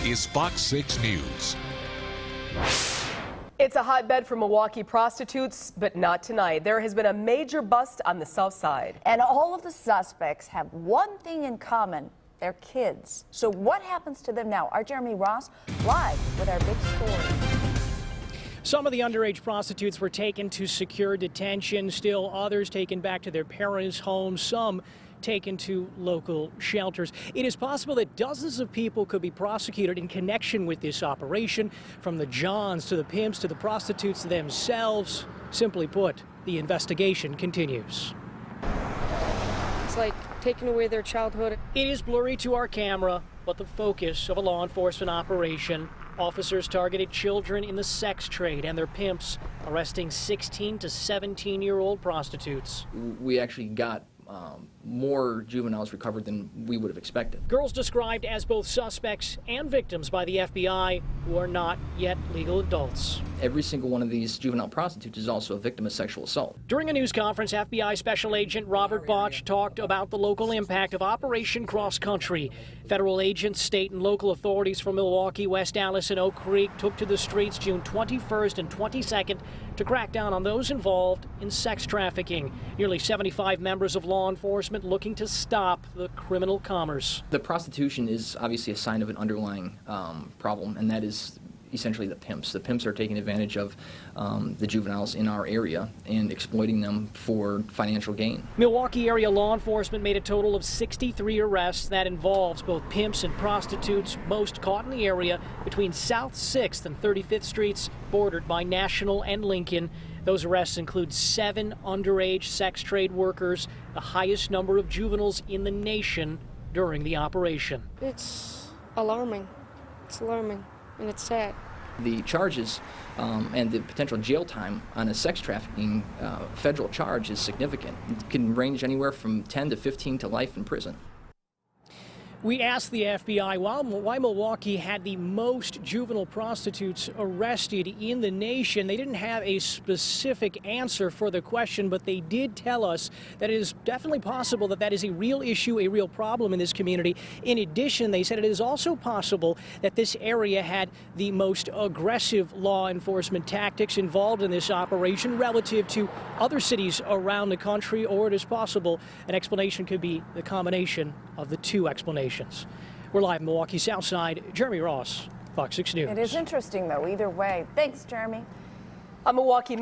is Fox 6 News. It's a hotbed for Milwaukee prostitutes, but not tonight. There has been a major bust on the south side. And all of the suspects have one thing in common. They're kids. So what happens to them now? Our Jeremy Ross live with our big story. Some of the underage prostitutes were taken to secure detention, still others taken back to their parents' homes, some taken to local shelters. It is possible that dozens of people could be prosecuted in connection with this operation, from the Johns to the pimps to the prostitutes themselves. Simply put, the investigation continues. It's like taking away their childhood. It is blurry to our camera, but the focus of a law enforcement operation. Officers targeted children in the sex trade and their pimps, arresting 16 to 17-year-old prostitutes. We actually got more juveniles recovered than we would have expected. Girls described as both suspects and victims by the FBI who are not yet legal adults. Every single one of these juvenile prostitutes is also a victim of sexual assault. During a news conference, FBI Special Agent Robert Botch talked about the local impact of Operation Cross Country. Federal agents, state and local authorities from Milwaukee, West Allis, and Oak Creek took to the streets June 21st and 22nd to crack down on those involved in sex trafficking. Nearly 75 members of law enforcement looking to stop the criminal commerce. The prostitution is obviously a sign of an underlying problem, and that is essentially the pimps. The pimps are taking advantage of the juveniles in our area and exploiting them for financial gain. Milwaukee area law enforcement made a total of 63 arrests. That involves both pimps and prostitutes, most caught in the area between South 6th and 35th Streets, bordered by National and Lincoln. Those arrests include 7 underage sex trade workers, the highest number of juveniles in the nation during the operation. It's alarming. It's alarming, and it's sad. The charges and the potential jail time on a sex trafficking federal charge is significant. It can range anywhere from 10 to 15 to life in prison. We asked the FBI why Milwaukee had the most juvenile prostitutes arrested in the nation. They didn't have a specific answer for the question, but they did tell us that it is definitely possible that that is a real issue, a real problem in this community. In addition, they said it is also possible that this area had the most aggressive law enforcement tactics involved in this operation relative to other cities around the country, or it is possible an explanation could be the combination of the two explanations. We're live in Milwaukee South Side. Jeremy Ross, Fox 6 News. It is interesting, though, either way. Thanks, Jeremy. A Milwaukee